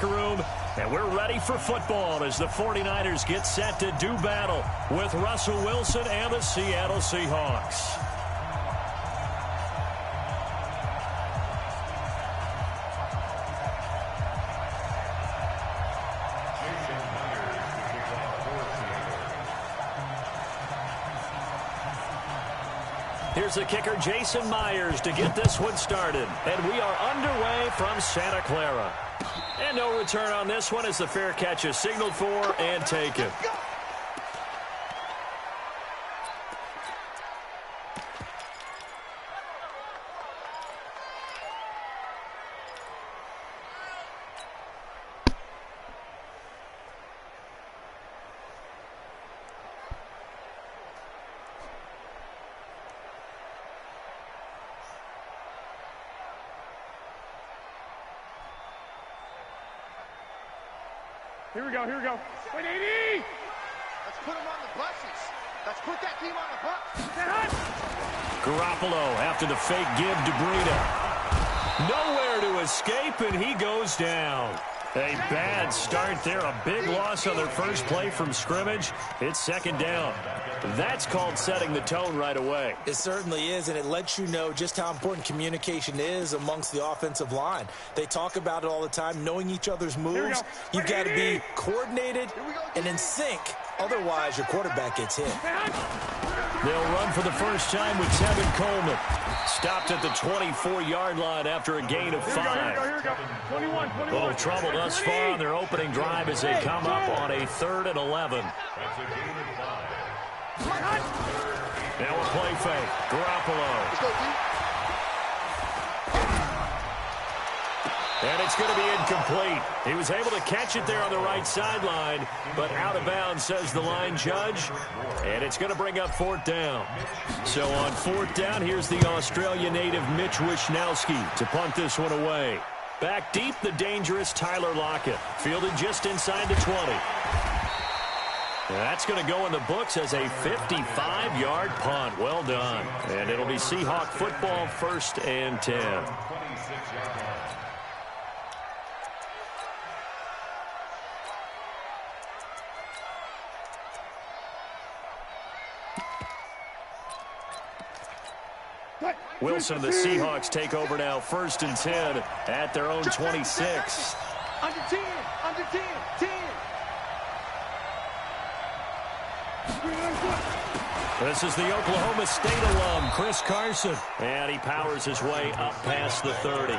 locker room, and we're ready for football as the 49ers get set to do battle with Russell Wilson and the Seattle Seahawks. Here's the kicker, Jason Myers, to get this one started. And we are underway from Santa Clara. And no return on this one as the fair catch is signaled for and taken. Here we go, here we go. Wait, 80! Let's put him on the buses. Let's put that team on the bus. Garoppolo after the fake give to Breida. Nowhere to escape, and he goes down. A bad start there. A big loss on their first play from scrimmage. It's second down. That's called setting the tone right away. It certainly is, and it lets you know just how important communication is amongst the offensive line. They talk about it all the time, knowing each other's moves. You've got to be coordinated and in sync. Otherwise, your quarterback gets hit. They'll run for the first time with Tevin Coleman. Stopped at the 24-yard line after a gain of 5. Here we go. 21. Little trouble thus far on their opening drive as they come up on a 3rd and 11. Now a play fake. Garoppolo. And it's going to be incomplete. He was able to catch it there on the right sideline, but out of bounds, says the line judge. And it's going to bring up 4th down. So on 4th down, here's the Australia native Mitch Wishnowsky to punt this one away. Back deep, the dangerous Tyler Lockett. Fielded just inside the 20. That's going to go in the books as a 55-yard punt. Well done. And it'll be Seahawk football, 1st and 10. Wilson and the Seahawks take over now, 1st and 10 at their own 26. Under 10, 10. This is the Oklahoma State alum, Chris Carson. And he powers his way up past the 30.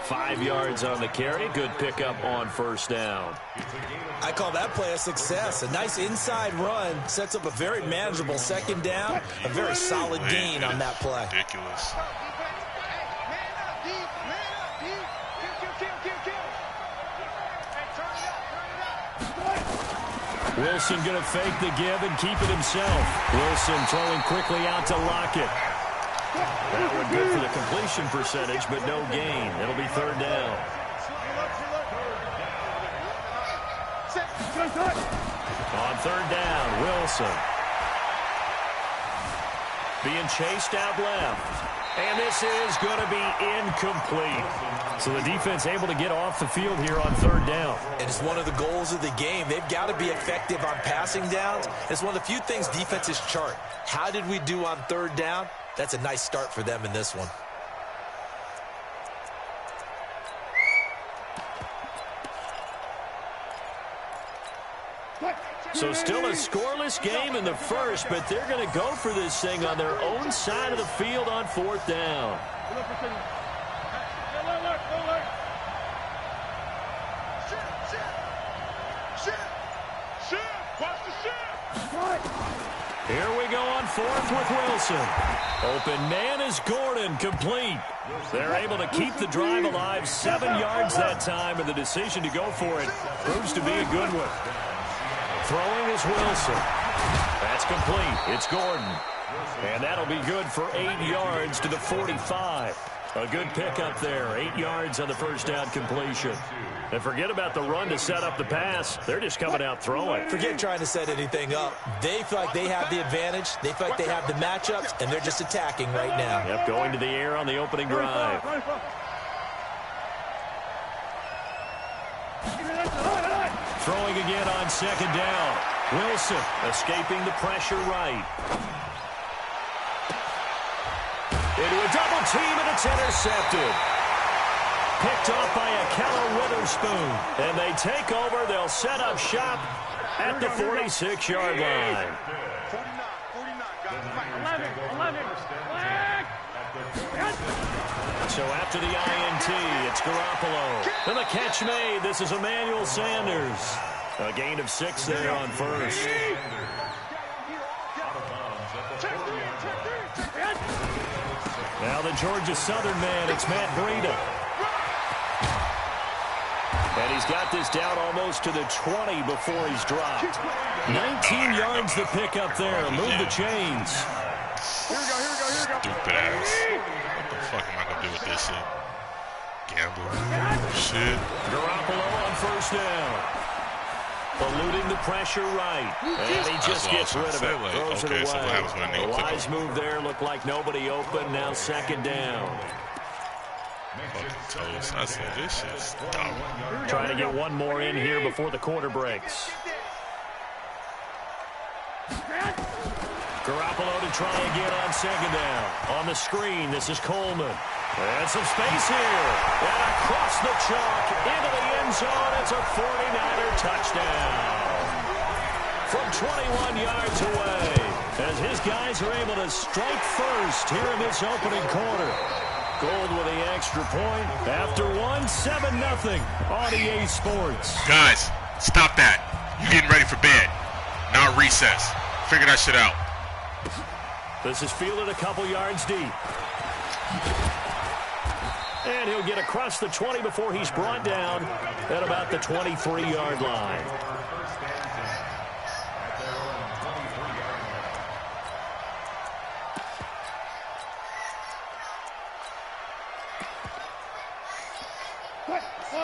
5 yards on the carry. Good pickup on 1st down. I call that play a success. A nice inside run sets up a very manageable 2nd down. A very solid gain on that play. Ridiculous. Wilson going to fake the give and keep it himself. Wilson throwing quickly out to Lockett. That one good for the completion percentage, but no gain. It'll be 3rd down. On 3rd down, Wilson. Being chased out left. And this is going to be incomplete. So the defense able to get off the field here on 3rd down. And it's one of the goals of the game. They've got to be effective on passing downs. It's one of the few things defenses chart. How did we do on 3rd down? That's a nice start for them in this one. So still a scoreless game in the first, but they're going to go for this thing on their own side of the field on 4th down. Here we go on 4th with Wilson. Open man is Gordon, complete. They're able to keep the drive alive, 7 yards that time, and the decision to go for it proves to be a good one. Throwing is Wilson. That's complete. It's Gordon. And that'll be good for 8 yards to the 45. A good pickup there. 8 yards on the 1st down completion. And forget about the run to set up the pass. They're just coming out throwing. Forget trying to set anything up. They feel like they have the advantage. They feel like they have the matchups, and they're just attacking right now. Yep, going to the air on the opening drive. Throwing again on second down. Wilson escaping the pressure right. Into a double team, and it's intercepted. Picked off by Akello Witherspoon. And they take over. They'll set up shop at the 46-yard line. 11. So after the INT, it's Garoppolo. And the catch made. This is Emmanuel Sanders. A gain of 6 there on first. Now the Georgia Southern man, it's Matt Breida. And he's got this down almost to the 20 before he's dropped. 19 yards to pick up there. Move the chains. Here we go. Stupid ass. What the fuck am I going to do with this shit? Gamble. Shit. Garoppolo on first down. Eluding the pressure right. And he just gets rid of it. Throws it away. So what happens when I A wise move there. Looked like nobody open. Now second down. Fucking toast. I said this shit's dumb. Trying to get one more in here before the quarter breaks. Garoppolo to try again on second down. On the screen, this is Coleman. And some space here. And across the chalk into the end zone. It's a 49er touchdown. From 21 yards away. As his guys are able to strike first here in this opening quarter. Gold with the extra point. After 7-0 on EA Sports. Guys, stop that. You're getting ready for bed. Not recess. Figure that shit out. This is fielded a couple yards deep. And he'll get across the 20 before he's brought down at about the 23-yard line.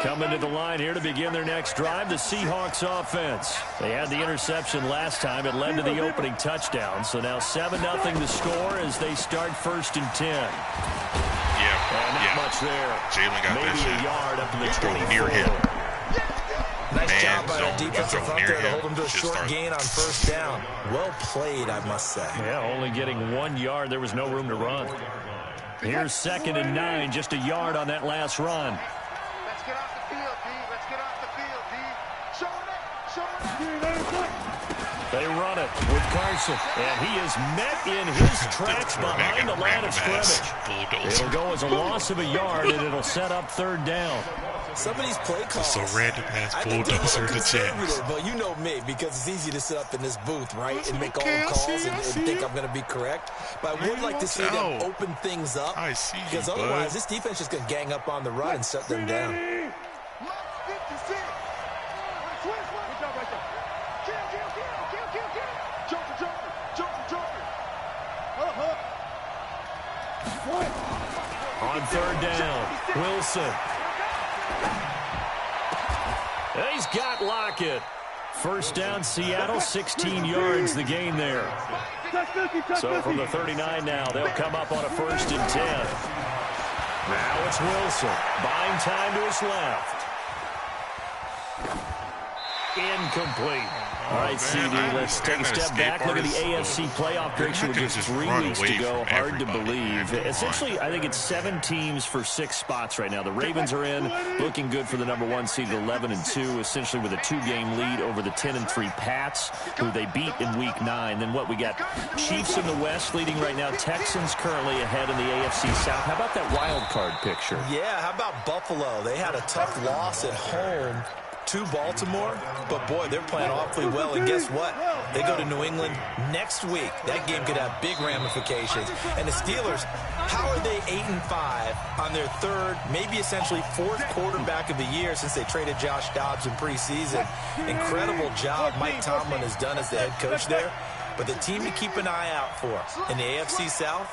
Coming to the line here to begin their next drive, the Seahawks offense. They had the interception last time. It led to the opening touchdown. So now 7-0 the score as they start 1st and 10. And not much there. Jalen got maybe that shit. A yard up to the 24. Near him. Nice job by the defensive front there to hold him to a short gain on first down. Well played, I must say. Yeah, only getting 1 yard. There was no room to run. Here's 2nd and 9, just a yard on that last run. Let's get off the field, D. Let's get off the field, D. Show it. They run it with Carson, and he is met in his tracks behind the line of scrimmage. It'll go as a loss of a yard, and it'll set up 3rd down. Some of these play calls, so random ass bulldozer to chance. But you know me, because it's easy to sit up in this booth, right, and make all the calls and think I'm going to be correct. But I would like to see them open things up, because otherwise this defense is going to gang up on the run and shut them down. On 3rd down, Wilson. He's got Lockett. 1st down, Seattle, 16 yards the gain there. So from the 39 now, they'll come up on a 1st and 10. Now it's Wilson, buying time to his left. Incomplete. All right, CD, let's take a step back. Look at the AFC playoff picture with just 3 weeks to go. Hard to believe. Essentially, I think it's 7 teams for 6 spots right now. The Ravens are in, looking good for the number 1 seed, 11-2, essentially with a 2-game lead over the 10-3 Pats, who they beat in Week 9. Then what, we got Chiefs in the West leading right now. Texans currently ahead in the AFC South. How about that wild card picture? Yeah, how about Buffalo? They had a tough loss at home to Baltimore, but boy, they're playing awfully well, and guess what? They go to New England next week. That game could have big ramifications. And the Steelers, how are they 8-5 on their 3rd, maybe essentially 4th quarterback of the year since they traded Josh Dobbs in preseason? Incredible job Mike Tomlin has done as the head coach there. But the team to keep an eye out for in the AFC South,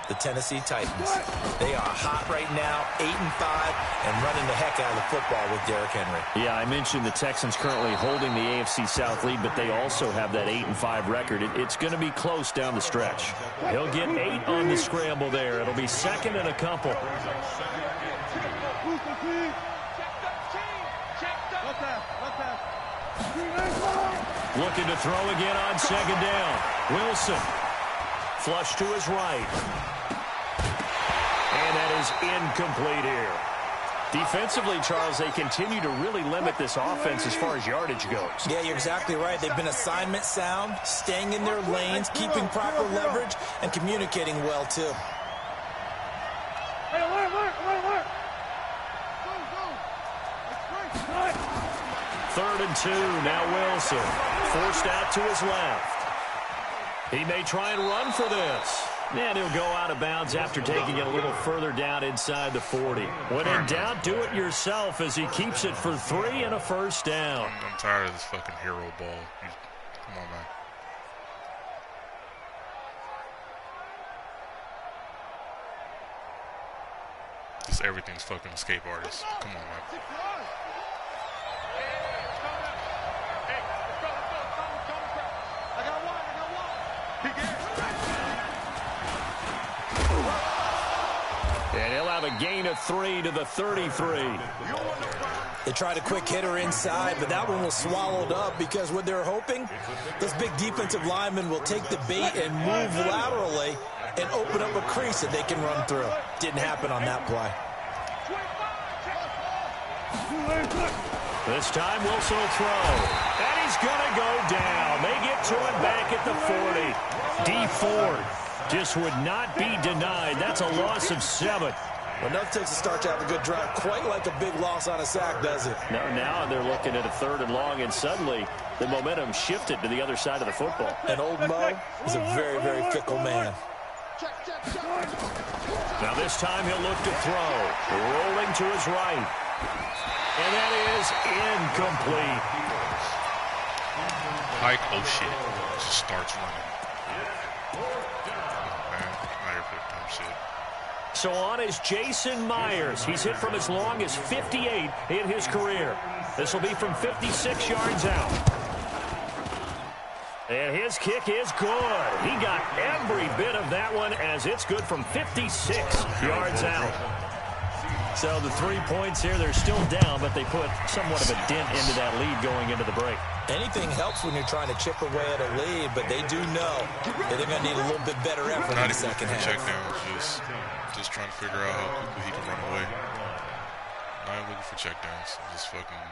the Tennessee Titans. They are hot right now, 8-5, and running the heck out of the football with Derrick Henry. Yeah, I mentioned the Texans currently holding the AFC South lead, but they also have that 8-5 record. It's going to be close down the stretch. He'll get 8 on the scramble there. It'll be 2nd and a couple. Looking to throw again on second down. Wilson. Flush to his right. And that is incomplete here. Defensively, Charles, they continue to really limit this offense as far as yardage goes. Yeah, you're exactly right. They've been assignment sound, staying in their lanes, keeping proper leverage, and communicating well, too. Hey, alert. 3rd and 2, now Wilson. Forced out to his left. He may try and run for this. And he'll go out of bounds after taking it a little further down inside the 40. When in doubt, do it yourself as he keeps it for 3 and a first down. I'm tired of this fucking hero ball. Come on, man. Just everything's fucking escape artist. Come on, man. And he'll have a gain of 3 to the 33. They tried a quick hitter inside, but that one was swallowed up because what they're hoping, those big defensive linemen will take the bait and move laterally and open up a crease that they can run through. Didn't happen on that play. This time Wilson will throw. And he's going to go down. They get to him back at the 40. D Ford just would not be denied. That's a loss of 7. Well, enough takes a start to have a good drive. Quite like a big loss on a sack, does it? No, now they're looking at a 3rd and long, and suddenly the momentum shifted to the other side of the football. And old Mo is a very, very fickle man. Now this time he'll look to throw. Rolling to his right. And that is incomplete. Hike, oh shit. Just starts running. Man, not here for the dumb shit. So on is Jason Myers. He's hit from as long as 58 in his career. This will be from 56 yards out. And his kick is good. He got every bit of that one as it's good from 56 yards out. So the 3 points here, they're still down, but they put somewhat of a dent into that lead going into the break. Anything helps when you're trying to chip away at a lead, but they do know that they're going to need a little bit better effort in the second half. Checkdowns, just trying to figure out how quickly he can run away. Not even looking for checkdowns. Just fucking.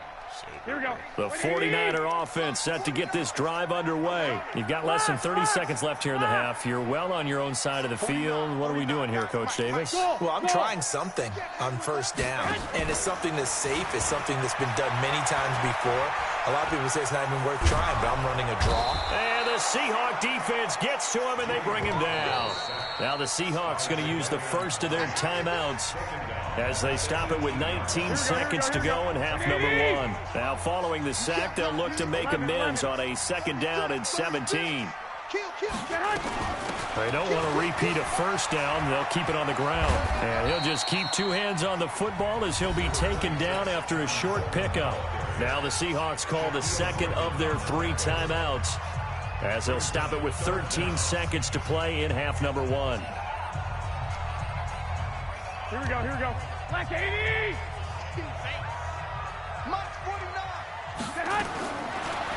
Here we go. The 49er offense set to get this drive underway. You've got less than 30 seconds left here in the half. You're well on your own side of the field. What are we doing here, Coach Davis? Well, I'm trying something on first down, and it's something that's safe. It's something that's been done many times before. A lot of people say it's not even worth trying, but I'm running a draw. And the Seahawk defense gets to him, and they bring him down. Now the Seahawks going to use the first of their timeouts as they stop it with 19 seconds to go in half number 1. Now following the sack, they'll look to make amends on a 2nd down and 17. They don't want to repeat a first down. They'll keep it on the ground. And he'll just keep 2 hands on the football as he'll be taken down after a short pickup. Now the Seahawks call the 2nd of their 3 timeouts as they'll stop it with 13 seconds to play in half number 1. Here we go. Black 80!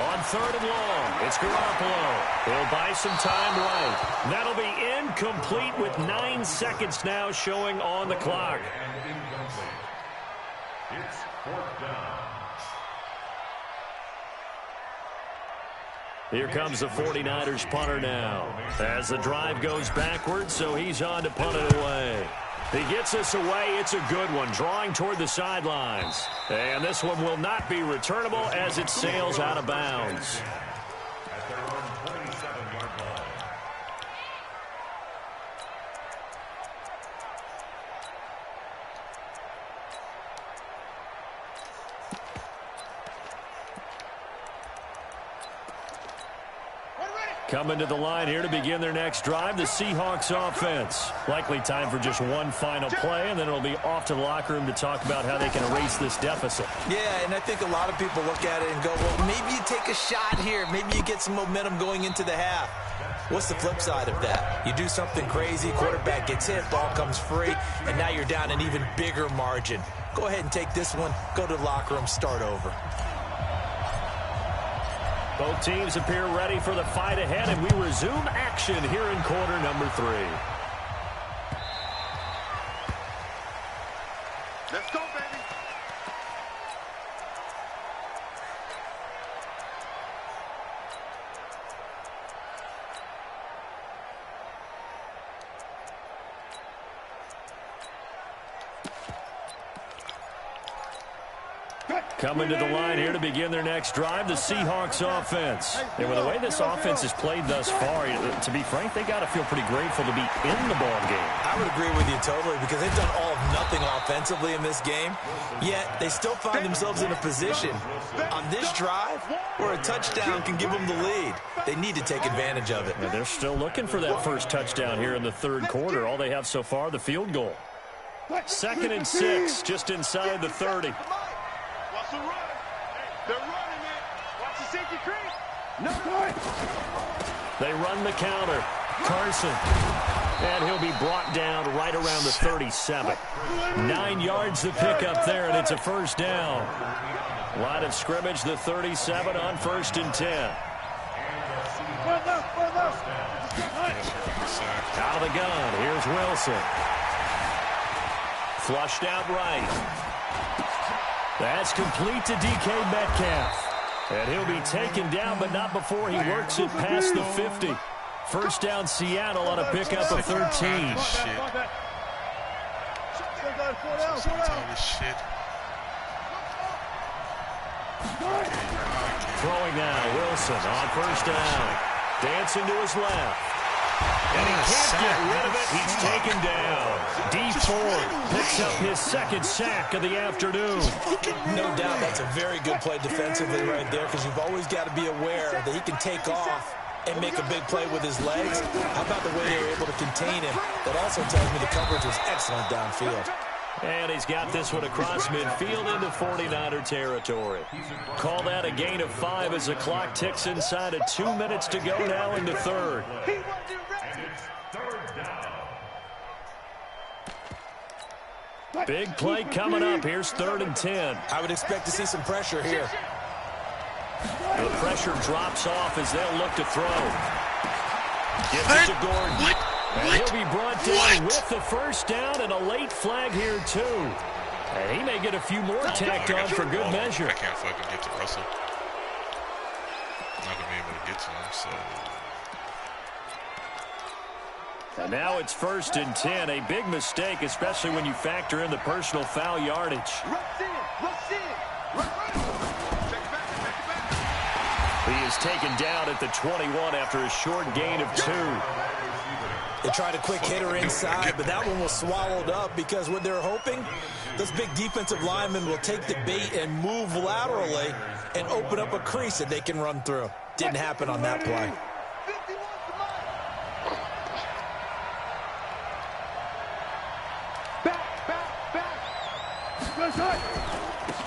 On 3rd and long, it's Garoppolo. He'll buy some time right. That'll be incomplete with 9 seconds now showing on the clock. It's 4th down. Here comes the 49ers punter now. As the drive goes backwards, so he's on to punt it away. He gets this away. It's a good one, drawing toward the sidelines. And this one will not be returnable as it sails out of bounds. At their own 27-yard line. Coming to the line here to begin their next drive, the Seahawks offense. Likely time for just one final play, and then it'll be off to the locker room to talk about how they can erase this deficit. Yeah, and I think a lot of people look at it and go, well, maybe you take a shot here. Maybe you get some momentum going into the half. What's the flip side of that? You do something crazy, quarterback gets hit, ball comes free, and now you're down an even bigger margin. Go ahead and take this one, go to the locker room, start over. Both teams appear ready for the fight ahead, and we resume action here in quarter number 3. Let's go, baby. Coming to the line here to begin their next drive, the Seahawks offense. And with the way this offense has played thus far, to be frank, they got to feel pretty grateful to be in the ball game. I would agree with you totally because they've done all of nothing offensively in this game, yet they still find themselves in a position on this drive where a touchdown can give them the lead. They need to take advantage of it. And they're still looking for that first touchdown here in the third quarter. All they have so far, the field goal. 2nd and 6, just inside the 30. Watch the run. They're running it. Watch the safety creep. No point. They run the counter. Carson. And he'll be brought down right around the 37. 9 yards to pick up there, and it's a first down. Line of scrimmage, the 37 on 1st and 10. Out of the gun. Here's Wilson. Flushed out right. That's complete to DK Metcalf. And he'll be taken down, but not before he works it past the 50. First down Seattle on a pickup of 13. Throwing now, Wilson on first down. Dancing to his left. And he can't get rid of it. He's taken down. D Ford picks up his 2nd sack of the afternoon. No doubt that's a very good play defensively right there because you've always got to be aware that he can take off and make a big play with his legs. How about the way they were able to contain him? That also tells me the coverage was excellent downfield. And he's got this one across midfield into 49er territory. Call that a gain of 5 as the clock ticks inside of 2 minutes to go now into third. Big play coming up. Here's 3rd and 10. I would expect to see some pressure here. The pressure drops off as they'll look to throw. Gives it to Gordon. And he'll be brought down with the first down and a late flag here, too. And he may get a few more tacked on for good measure. I can't fucking get to Russell. I'm not going to be able to get to him, so... And now it's 1st and 10. A big mistake, especially when you factor in the personal foul yardage. He is taken down at the 21 after a short gain of 2. They tried a quick hitter inside, but that one was swallowed up because what they're hoping, this big defensive lineman will take the bait and move laterally and open up a crease that they can run through. Didn't happen on that play.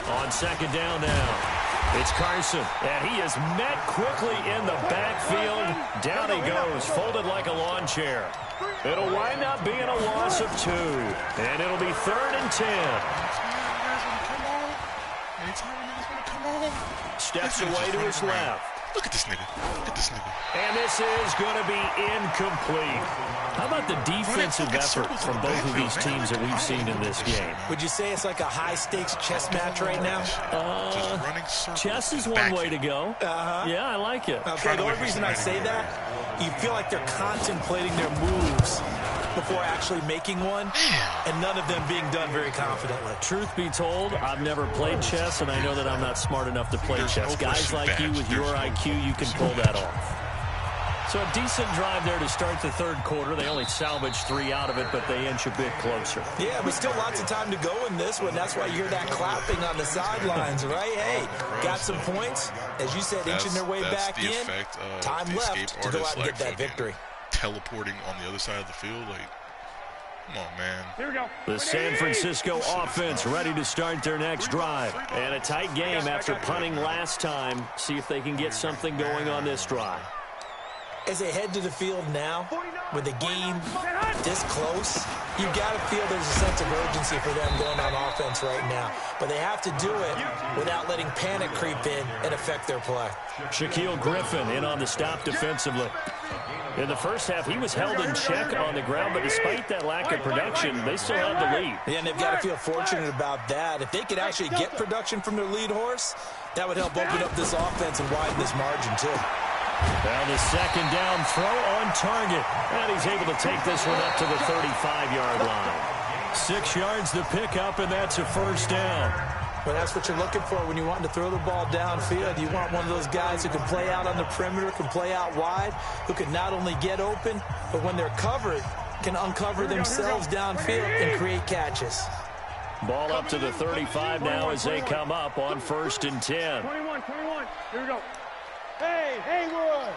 On 2nd down now. It's Carson, and he is met quickly in the backfield. Down he goes, folded like a lawn chair. It'll wind up being a loss of 2, and it'll be 3rd and 10. Steps away to his left. Look at this nigga. Look at this nigga. And this is going to be incomplete. How about the defensive effort from both of these teams that we've seen in this game? Would you say it's like a high-stakes chess match right now? Chess is one way to go. Yeah, I like it. Okay, the only reason I say that, you feel like they're contemplating their moves before actually making one, and none of them being done very confidently. Truth be told, I've never played chess, and I know that I'm not smart enough to play chess. Guys like you with your IQ, you can pull that off. So a decent drive there to start the third quarter. They only salvaged 3 out of it, but they inch a bit closer. Yeah, but still lots of time to go in this one. That's why you hear that clapping on the sidelines, right? Hey, got some points. As you said, inching their way back in. Time left to go out and get that victory. Teleporting on the other side of the field, like, come on, man. Here we go. The San Francisco offense ready to start their next drive. And a tight game after punting last time. See if they can get something going on this drive. As they head to the field now, with a game this close, you got to feel there's a sense of urgency for them going on offense right now. But they have to do it without letting panic creep in and affect their play. Shaquille Griffin in on the stop defensively. In the first half, he was held in check on the ground, but despite that lack of production, they still have the lead. Yeah, and they've got to feel fortunate about that. If they could actually get production from their lead horse, that would help open up this offense and widen this margin, too. Now the second down throw on target. And he's able to take this one up to the 35-yard line. 6 yards the pickup, and that's a first down. Well, that's what you're looking for when you want to throw the ball downfield. You want one of those guys who can play out on the perimeter, can play out wide, who can not only get open, but when they're covered, can uncover themselves downfield and create catches. Ball up to the 35 now as they come up on 1st and 10. 21. Here we go. Hey, Haywood.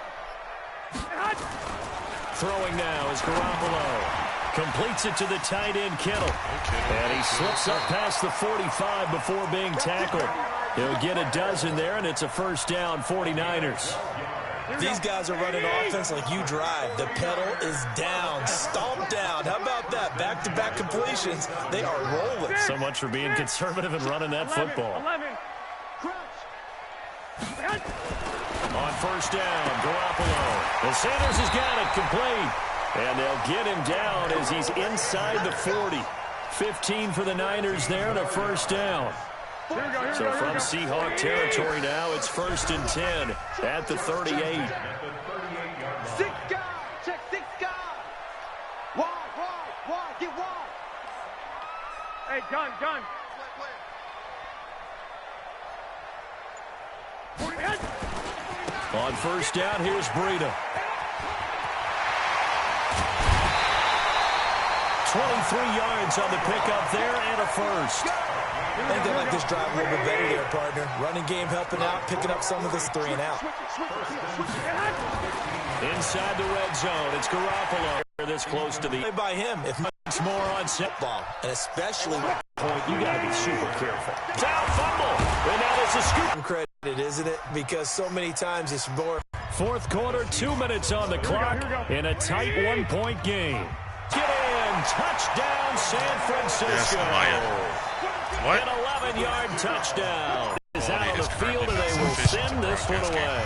Throwing now is Garoppolo. Completes it to the tight end, Kittle. And he slips up past the 45 before being tackled. He'll get a dozen there, and it's a first down, 49ers. These guys are running offense like you drive. The pedal is down, stomped down. How about that? Back-to-back completions. They are rolling. So much for being conservative and running that football. 11. On first down, Garoppolo. And Sanders has got it complete. And they'll get him down as he's inside the 40. 15 for the Niners there and a first down. So from Seahawk territory now, it's 1st and 10 at the 38. 6 guys. Check 6 guys. Wide. Get wide. Hey, gun. On first down, here's Breida. 23 yards on the pickup there and a first. I think they like this drive a little bit better there, partner. Running game helping out, picking up some of this 3 and out. Inside the red zone, it's Garoppolo. This close to the Play by him. If much more on set ball, and especially point, you got to be super careful. Down fumble, and now there's a scoop. Credit, isn't it? Because so many times it's more. 4th quarter, 2 minutes on the clock in a tight 1-point game. Get in, touchdown, San Francisco. What? An 11-yard touchdown. Is out on the field, and they will send this one away.